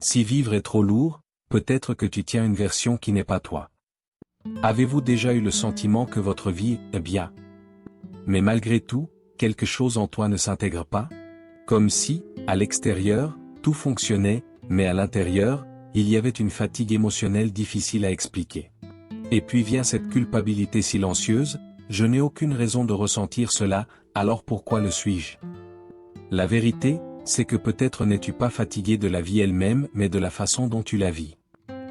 Si vivre est trop lourd, peut-être que tu tiens une version qui n'est pas toi. Avez-vous déjà eu le sentiment que votre vie est bien? Mais malgré tout, quelque chose en toi ne s'intègre pas? Comme si, à l'extérieur, tout fonctionnait, mais à l'intérieur, il y avait une fatigue émotionnelle difficile à expliquer. Et puis vient cette culpabilité silencieuse, je n'ai aucune raison de ressentir cela, alors pourquoi le suis-je? La vérité, c'est que peut-être n'es-tu pas fatigué de la vie elle-même mais de la façon dont tu la vis.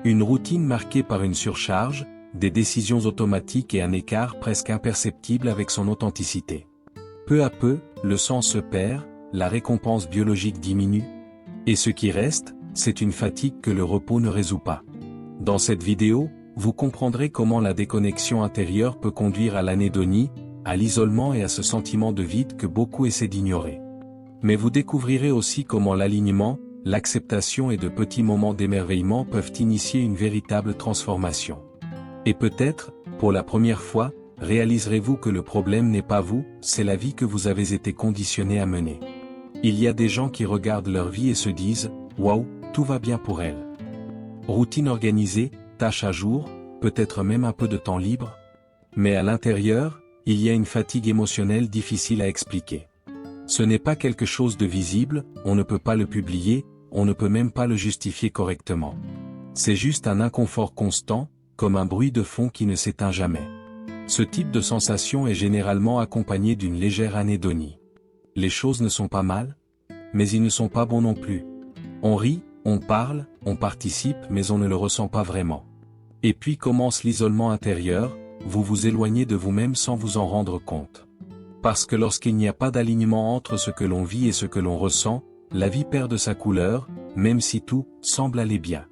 Une routine marquée par une surcharge, des décisions automatiques et un écart presque imperceptible avec son authenticité. Peu à peu, le sens se perd, la récompense biologique diminue. Et ce qui reste, c'est une fatigue que le repos ne résout pas. Dans cette vidéo, vous comprendrez comment la déconnexion intérieure peut conduire à l'anédonie, à l'isolement et à ce sentiment de vide que beaucoup essaient d'ignorer. Mais vous découvrirez aussi comment l'alignement, l'acceptation et de petits moments d'émerveillement peuvent initier une véritable transformation. Et peut-être, pour la première fois, réaliserez-vous que le problème n'est pas vous, c'est la vie que vous avez été conditionné à mener. Il y a des gens qui regardent leur vie et se disent « Waouh, tout va bien pour elle ». Routine organisée, tâches à jour, peut-être même un peu de temps libre. Mais à l'intérieur, il y a une fatigue émotionnelle difficile à expliquer. Ce n'est pas quelque chose de visible, on ne peut pas le publier, on ne peut même pas le justifier correctement. C'est juste un inconfort constant, comme un bruit de fond qui ne s'éteint jamais. Ce type de sensation est généralement accompagné d'une légère anédonie. Les choses ne sont pas mal, mais ils ne sont pas bons non plus. On rit, on parle, on participe mais on ne le ressent pas vraiment. Et puis commence l'isolement intérieur, vous vous éloignez de vous-même sans vous en rendre compte. Parce que lorsqu'il n'y a pas d'alignement entre ce que l'on vit et ce que l'on ressent, la vie perd de sa couleur, même si tout semble aller bien.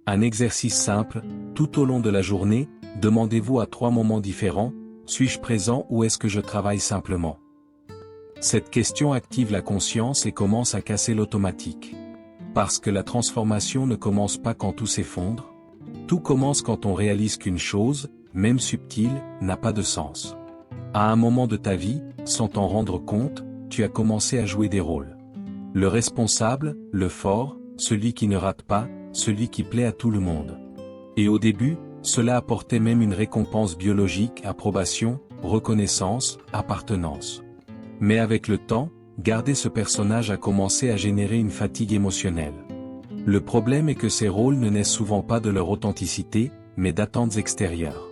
Un exercice simple, tout au long de la journée, demandez-vous à 3 moments différents, suis-je présent ou est-ce que je travaille simplement? Cette question active la conscience et commence à casser l'automatique. Parce que la transformation ne commence pas quand tout s'effondre. Tout commence quand on réalise qu'une chose, même subtile, n'a pas de sens. À un moment de ta vie, sans t'en rendre compte, tu as commencé à jouer des rôles. Le responsable, le fort, celui qui ne rate pas, celui qui plaît à tout le monde. Et au début, cela apportait même une récompense biologique, approbation, reconnaissance, appartenance. Mais avec le temps, garder ce personnage a commencé à générer une fatigue émotionnelle. Le problème est que ces rôles ne naissent souvent pas de leur authenticité, mais d'attentes extérieures.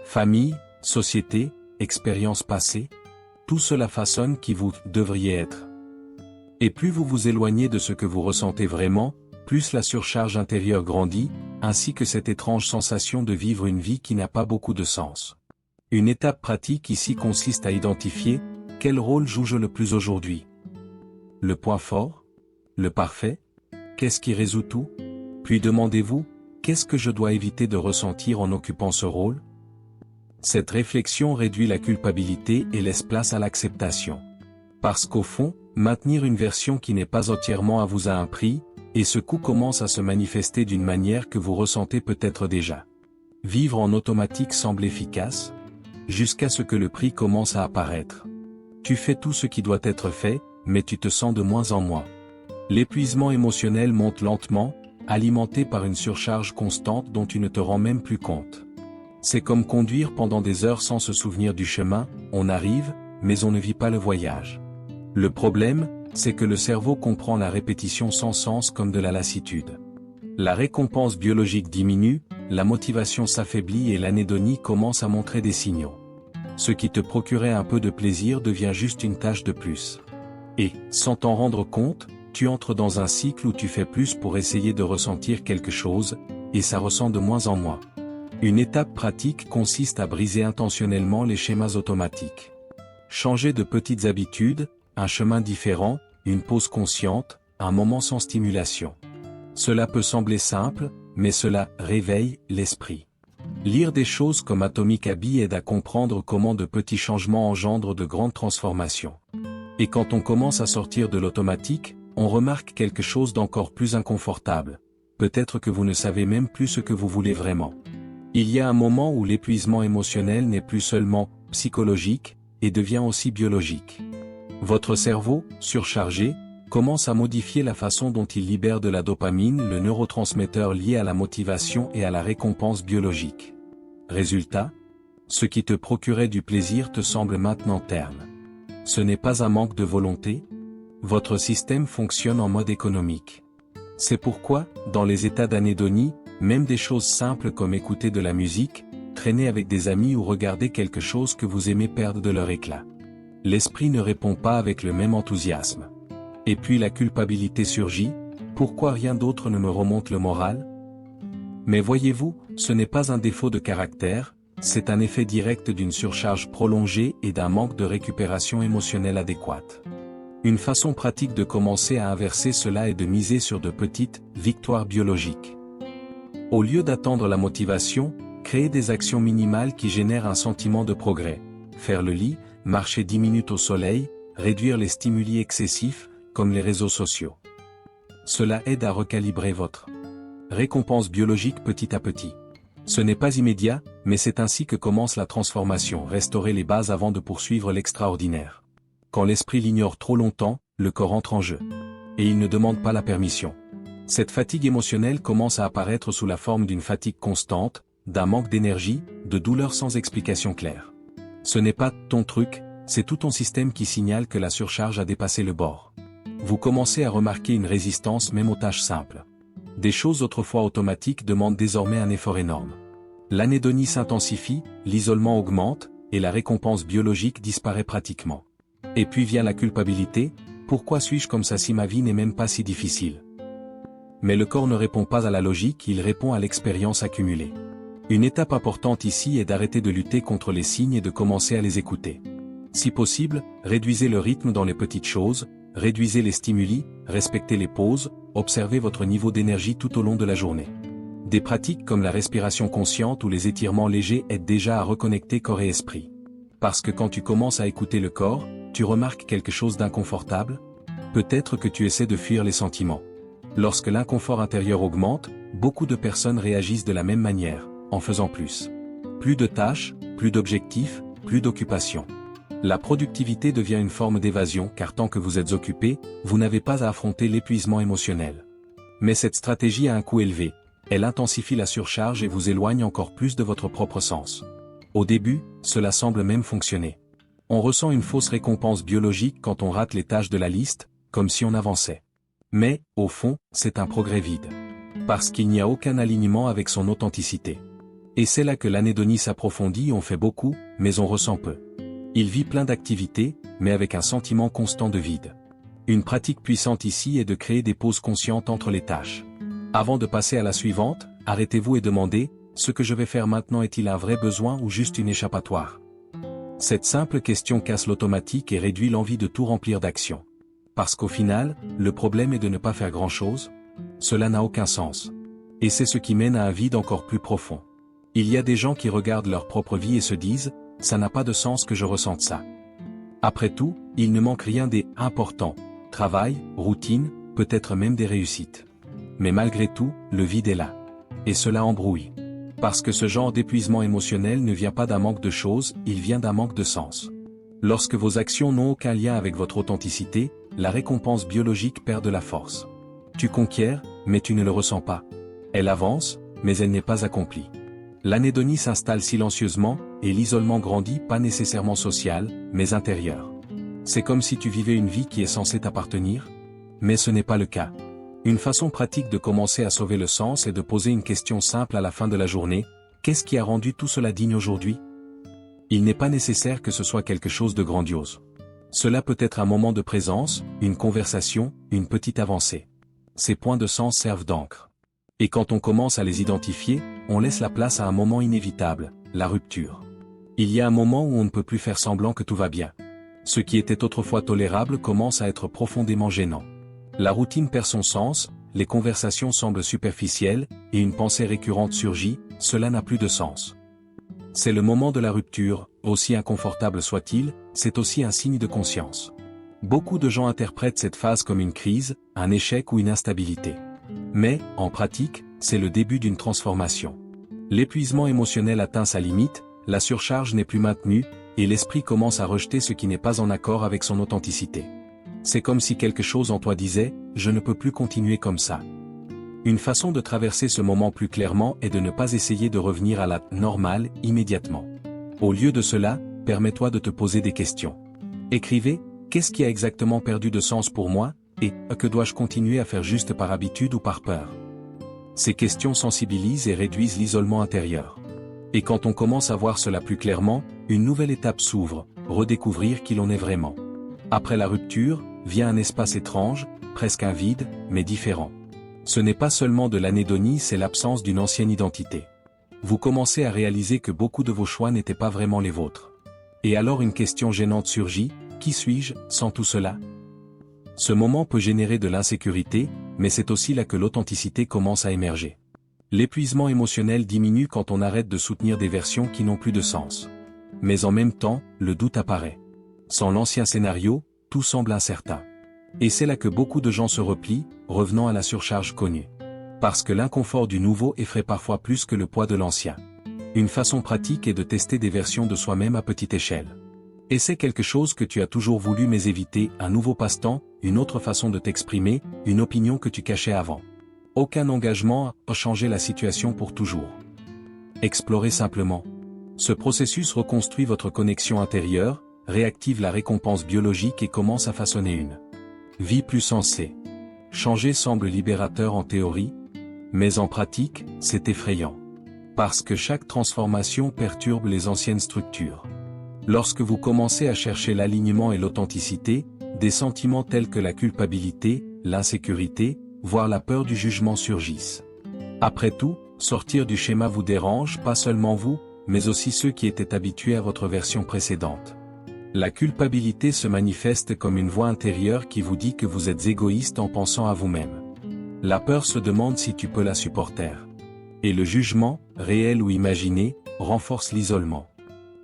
Famille, société, expériences passées, tout cela façonne qui vous devriez être. Et plus vous vous éloignez de ce que vous ressentez vraiment, plus la surcharge intérieure grandit, ainsi que cette étrange sensation de vivre une vie qui n'a pas beaucoup de sens. Une étape pratique ici consiste à identifier quel rôle joue-je le plus aujourd'hui. Le point fort? Le parfait? Qu'est-ce qui résout tout? Puis demandez-vous, qu'est-ce que je dois éviter de ressentir en occupant ce rôle? Cette réflexion réduit la culpabilité et laisse place à l'acceptation. Parce qu'au fond, maintenir une version qui n'est pas entièrement à vous a un prix, et ce coût commence à se manifester d'une manière que vous ressentez peut-être déjà. Vivre en automatique semble efficace, jusqu'à ce que le prix commence à apparaître. Tu fais tout ce qui doit être fait, mais tu te sens de moins en moins. L'épuisement émotionnel monte lentement, alimenté par une surcharge constante dont tu ne te rends même plus compte. C'est comme conduire pendant des heures sans se souvenir du chemin, on arrive, mais on ne vit pas le voyage. Le problème, c'est que le cerveau comprend la répétition sans sens comme de la lassitude. La récompense biologique diminue, la motivation s'affaiblit et l'anédonie commence à montrer des signaux. Ce qui te procurait un peu de plaisir devient juste une tâche de plus. Et, sans t'en rendre compte, tu entres dans un cycle où tu fais plus pour essayer de ressentir quelque chose, et ça ressent de moins en moins. Une étape pratique consiste à briser intentionnellement les schémas automatiques. Changer de petites habitudes, un chemin différent, une pause consciente, un moment sans stimulation. Cela peut sembler simple, mais cela réveille l'esprit. Lire des choses comme Atomic Habits aide à comprendre comment de petits changements engendrent de grandes transformations. Et quand on commence à sortir de l'automatique, on remarque quelque chose d'encore plus inconfortable. Peut-être que vous ne savez même plus ce que vous voulez vraiment. Il y a un moment où l'épuisement émotionnel n'est plus seulement psychologique, et devient aussi biologique. Votre cerveau, surchargé, commence à modifier la façon dont il libère de la dopamine, le neurotransmetteur lié à la motivation et à la récompense biologique. Résultat, ce qui te procurait du plaisir te semble maintenant terne. Ce n'est pas un manque de volonté? Votre système fonctionne en mode économique. C'est pourquoi, dans les états d'anédonie, même des choses simples comme écouter de la musique, traîner avec des amis ou regarder quelque chose que vous aimez perdent de leur éclat. L'esprit ne répond pas avec le même enthousiasme. Et puis la culpabilité surgit, pourquoi rien d'autre ne me remonte le moral? Mais voyez-vous, ce n'est pas un défaut de caractère, c'est un effet direct d'une surcharge prolongée et d'un manque de récupération émotionnelle adéquate. Une façon pratique de commencer à inverser cela est de miser sur de petites victoires biologiques. Au lieu d'attendre la motivation, créez des actions minimales qui génèrent un sentiment de progrès. Faire le lit, marcher 10 minutes au soleil, réduire les stimuli excessifs, comme les réseaux sociaux. Cela aide à recalibrer votre récompense biologique petit à petit. Ce n'est pas immédiat, mais c'est ainsi que commence la transformation, restaurer les bases avant de poursuivre l'extraordinaire. Quand l'esprit l'ignore trop longtemps, le corps entre en jeu. Et il ne demande pas la permission. Cette fatigue émotionnelle commence à apparaître sous la forme d'une fatigue constante, d'un manque d'énergie, de douleurs sans explication claire. Ce n'est pas ton truc, c'est tout ton système qui signale que la surcharge a dépassé le bord. Vous commencez à remarquer une résistance même aux tâches simples. Des choses autrefois automatiques demandent désormais un effort énorme. L'anédonie s'intensifie, l'isolement augmente, et la récompense biologique disparaît pratiquement. Et puis vient la culpabilité, pourquoi suis-je comme ça si ma vie n'est même pas si difficile? Mais le corps ne répond pas à la logique, il répond à l'expérience accumulée. Une étape importante ici est d'arrêter de lutter contre les signes et de commencer à les écouter. Si possible, réduisez le rythme dans les petites choses, réduisez les stimuli, respectez les pauses, observez votre niveau d'énergie tout au long de la journée. Des pratiques comme la respiration consciente ou les étirements légers aident déjà à reconnecter corps et esprit. Parce que quand tu commences à écouter le corps, tu remarques quelque chose d'inconfortable? Peut-être que tu essaies de fuir les sentiments. Lorsque l'inconfort intérieur augmente, beaucoup de personnes réagissent de la même manière, en faisant plus. Plus de tâches, plus d'objectifs, plus d'occupations. La productivité devient une forme d'évasion car tant que vous êtes occupé, vous n'avez pas à affronter l'épuisement émotionnel. Mais cette stratégie a un coût élevé. Elle intensifie la surcharge et vous éloigne encore plus de votre propre sens. Au début, cela semble même fonctionner. On ressent une fausse récompense biologique quand on rate les tâches de la liste, comme si on avançait. Mais, au fond, c'est un progrès vide. Parce qu'il n'y a aucun alignement avec son authenticité. Et c'est là que l'anédonie s'approfondit, on fait beaucoup, mais on ressent peu. Il vit plein d'activités, mais avec un sentiment constant de vide. Une pratique puissante ici est de créer des pauses conscientes entre les tâches. Avant de passer à la suivante, arrêtez-vous et demandez, ce que je vais faire maintenant est-il un vrai besoin ou juste une échappatoire? Cette simple question casse l'automatique et réduit l'envie de tout remplir d'actions. Parce qu'au final, le problème est de ne pas faire grand-chose. Cela n'a aucun sens. Et c'est ce qui mène à un vide encore plus profond. Il y a des gens qui regardent leur propre vie et se disent, ça n'a pas de sens que je ressente ça. Après tout, il ne manque rien des importants, travail, routine, peut-être même des réussites. Mais malgré tout, le vide est là. Et cela embrouille. Parce que ce genre d'épuisement émotionnel ne vient pas d'un manque de choses, il vient d'un manque de sens. Lorsque vos actions n'ont aucun lien avec votre authenticité, la récompense biologique perd de la force. Tu conquiers, mais tu ne le ressens pas. Elle avance, mais elle n'est pas accomplie. L'anédonie s'installe silencieusement, et l'isolement grandit pas nécessairement social, mais intérieur. C'est comme si tu vivais une vie qui est censée t'appartenir, mais ce n'est pas le cas. Une façon pratique de commencer à sauver le sens est de poser une question simple à la fin de la journée, qu'est-ce qui a rendu tout cela digne aujourd'hui? Il n'est pas nécessaire que ce soit quelque chose de grandiose. Cela peut être un moment de présence, une conversation, une petite avancée. Ces points de sens servent d'encre. Et quand on commence à les identifier, on laisse la place à un moment inévitable, la rupture. Il y a un moment où on ne peut plus faire semblant que tout va bien. Ce qui était autrefois tolérable commence à être profondément gênant. La routine perd son sens, les conversations semblent superficielles, et une pensée récurrente surgit, cela n'a plus de sens. C'est le moment de la rupture, aussi inconfortable soit-il, c'est aussi un signe de conscience. Beaucoup de gens interprètent cette phase comme une crise, un échec ou une instabilité. Mais, en pratique, c'est le début d'une transformation. L'épuisement émotionnel atteint sa limite, la surcharge n'est plus maintenue, et l'esprit commence à rejeter ce qui n'est pas en accord avec son authenticité. C'est comme si quelque chose en toi disait « Je ne peux plus continuer comme ça ». Une façon de traverser ce moment plus clairement est de ne pas essayer de revenir à la « normale » immédiatement. Au lieu de cela, permets-toi de te poser des questions. Écrivez « Qu'est-ce qui a exactement perdu de sens pour moi ?» et « Que dois-je continuer à faire juste par habitude ou par peur ?» Ces questions sensibilisent et réduisent l'isolement intérieur. Et quand on commence à voir cela plus clairement, une nouvelle étape s'ouvre, redécouvrir qui l'on est vraiment. Après la rupture, vient un espace étrange, presque un vide, mais différent. Ce n'est pas seulement de l'anédonie, c'est l'absence d'une ancienne identité. Vous commencez à réaliser que beaucoup de vos choix n'étaient pas vraiment les vôtres. Et alors une question gênante surgit, qui suis-je, sans tout cela ? Ce moment peut générer de l'insécurité, mais c'est aussi là que l'authenticité commence à émerger. L'épuisement émotionnel diminue quand on arrête de soutenir des versions qui n'ont plus de sens. Mais en même temps, le doute apparaît. Sans l'ancien scénario, tout semble incertain. Et c'est là que beaucoup de gens se replient, revenant à la surcharge connue. Parce que l'inconfort du nouveau effraie parfois plus que le poids de l'ancien. Une façon pratique est de tester des versions de soi-même à petite échelle. Essaie quelque chose que tu as toujours voulu mais éviter, un nouveau passe-temps, une autre façon de t'exprimer, une opinion que tu cachais avant. Aucun engagement à changer la situation pour toujours. Explorez simplement. Ce processus reconstruit votre connexion intérieure, réactive la récompense biologique et commence à façonner une vie plus sensée. Changer semble libérateur en théorie, mais en pratique, c'est effrayant. Parce que chaque transformation perturbe les anciennes structures. Lorsque vous commencez à chercher l'alignement et l'authenticité, des sentiments tels que la culpabilité, l'insécurité, voire la peur du jugement surgissent. Après tout, sortir du schéma vous dérange pas seulement vous, mais aussi ceux qui étaient habitués à votre version précédente. La culpabilité se manifeste comme une voix intérieure qui vous dit que vous êtes égoïste en pensant à vous-même. La peur se demande si tu peux la supporter. Et le jugement, réel ou imaginé, renforce l'isolement.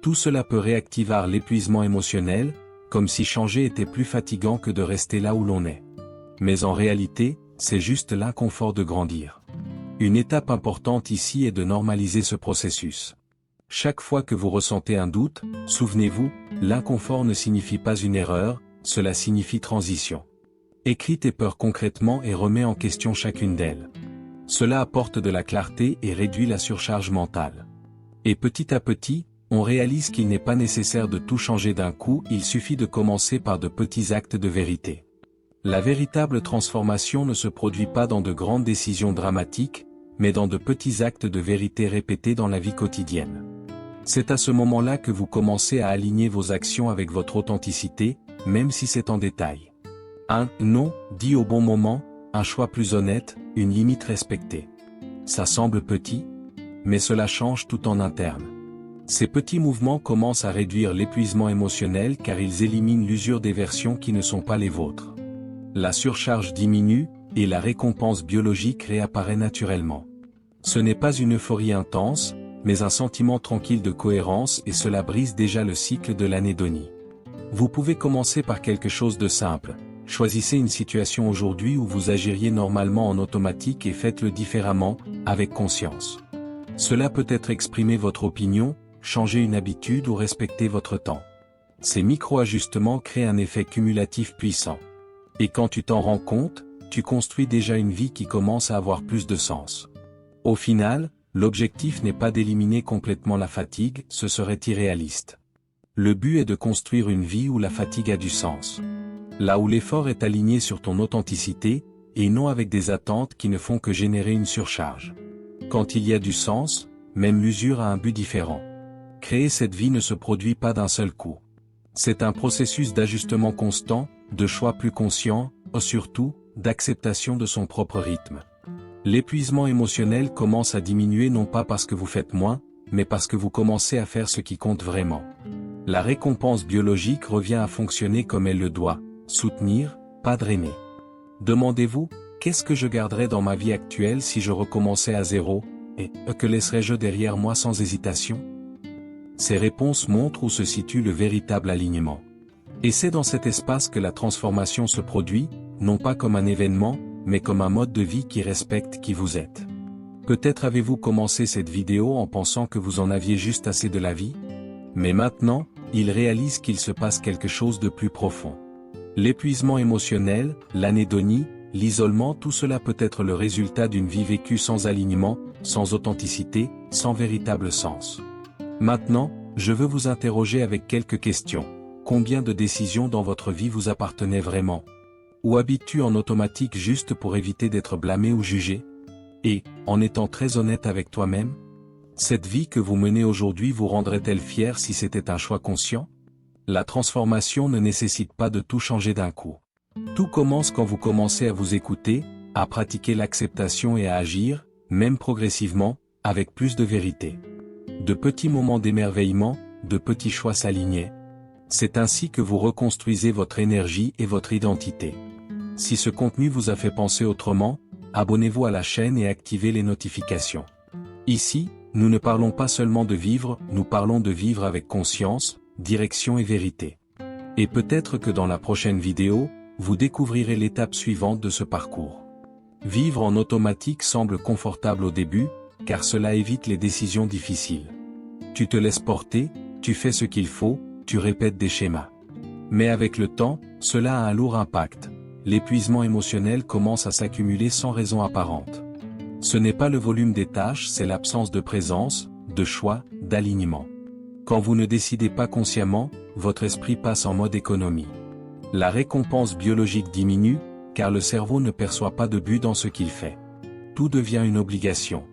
Tout cela peut réactiver l'épuisement émotionnel, comme si changer était plus fatigant que de rester là où l'on est. Mais en réalité, c'est juste l'inconfort de grandir. Une étape importante ici est de normaliser ce processus. Chaque fois que vous ressentez un doute, souvenez-vous, l'inconfort ne signifie pas une erreur, cela signifie transition. Écris tes peurs concrètement et remets en question chacune d'elles. Cela apporte de la clarté et réduit la surcharge mentale. Et petit à petit, on réalise qu'il n'est pas nécessaire de tout changer d'un coup, il suffit de commencer par de petits actes de vérité. La véritable transformation ne se produit pas dans de grandes décisions dramatiques, mais dans de petits actes de vérité répétés dans la vie quotidienne. C'est à ce moment-là que vous commencez à aligner vos actions avec votre authenticité, même si c'est en détail. Un non dit au bon moment, un choix plus honnête, une limite respectée. Ça semble petit, mais cela change tout en interne. Ces petits mouvements commencent à réduire l'épuisement émotionnel car ils éliminent l'usure des versions qui ne sont pas les vôtres. La surcharge diminue, et la récompense biologique réapparaît naturellement. Ce n'est pas une euphorie intense, mais un sentiment tranquille de cohérence et cela brise déjà le cycle de l'anédonie. Vous pouvez commencer par quelque chose de simple. Choisissez une situation aujourd'hui où vous agiriez normalement en automatique et faites-le différemment, avec conscience. Cela peut être exprimer votre opinion, changer une habitude ou respecter votre temps. Ces micro-ajustements créent un effet cumulatif puissant. Et quand tu t'en rends compte, tu construis déjà une vie qui commence à avoir plus de sens. Au final, l'objectif n'est pas d'éliminer complètement la fatigue, ce serait irréaliste. Le but est de construire une vie où la fatigue a du sens. Là où l'effort est aligné sur ton authenticité, et non avec des attentes qui ne font que générer une surcharge. Quand il y a du sens, même l'usure a un but différent. Créer cette vie ne se produit pas d'un seul coup. C'est un processus d'ajustement constant, de choix plus conscients, surtout, d'acceptation de son propre rythme. L'épuisement émotionnel commence à diminuer non pas parce que vous faites moins, mais parce que vous commencez à faire ce qui compte vraiment. La récompense biologique revient à fonctionner comme elle le doit, soutenir, pas drainer. Demandez-vous, qu'est-ce que je garderais dans ma vie actuelle si je recommençais à zéro, et que laisserais-je derrière moi sans hésitation ? Ces réponses montrent où se situe le véritable alignement. Et c'est dans cet espace que la transformation se produit, non pas comme un événement, mais comme un mode de vie qui respecte qui vous êtes. Peut-être avez-vous commencé cette vidéo en pensant que vous en aviez juste assez de la vie ? Mais maintenant, il réalise qu'il se passe quelque chose de plus profond. L'épuisement émotionnel, l'anédonie, l'isolement, tout cela peut être le résultat d'une vie vécue sans alignement, sans authenticité, sans véritable sens. Maintenant, je veux vous interroger avec quelques questions. Combien de décisions dans votre vie vous appartenaient vraiment? Ou habites-tu en automatique juste pour éviter d'être blâmé ou jugé? Et, en étant très honnête avec toi-même, cette vie que vous menez aujourd'hui vous rendrait-elle fier si c'était un choix conscient? La transformation ne nécessite pas de tout changer d'un coup. Tout commence quand vous commencez à vous écouter, à pratiquer l'acceptation et à agir, même progressivement, avec plus de vérité. De petits moments d'émerveillement, de petits choix s'alignaient. C'est ainsi que vous reconstruisez votre énergie et votre identité. Si ce contenu vous a fait penser autrement, abonnez-vous à la chaîne et activez les notifications. Ici, nous ne parlons pas seulement de vivre, nous parlons de vivre avec conscience, direction et vérité. Et peut-être que dans la prochaine vidéo, vous découvrirez l'étape suivante de ce parcours. Vivre en automatique semble confortable au début, car cela évite les décisions difficiles. Tu te laisses porter, tu fais ce qu'il faut, tu répètes des schémas. Mais avec le temps, cela a un lourd impact. L'épuisement émotionnel commence à s'accumuler sans raison apparente. Ce n'est pas le volume des tâches, c'est l'absence de présence, de choix, d'alignement. Quand vous ne décidez pas consciemment, votre esprit passe en mode économie. La récompense biologique diminue, car le cerveau ne perçoit pas de but dans ce qu'il fait. Tout devient une obligation.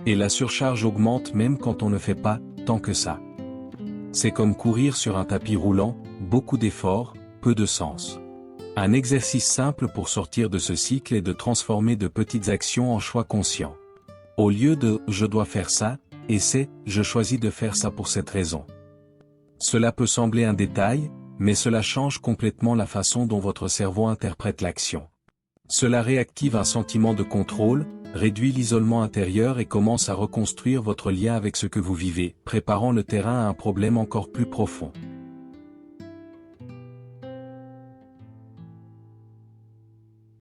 Et la surcharge augmente même quand on ne fait pas tant que ça. C'est comme courir sur un tapis roulant, beaucoup d'efforts, peu de sens. Un exercice simple pour sortir de ce cycle est de transformer de petites actions en choix conscients. Au lieu de « je dois faire ça », et c'est « je choisis de faire ça pour cette raison ». Cela peut sembler un détail, mais cela change complètement la façon dont votre cerveau interprète l'action. Cela réactive un sentiment de contrôle, réduit l'isolement intérieur et commence à reconstruire votre lien avec ce que vous vivez, préparant le terrain à un problème encore plus profond.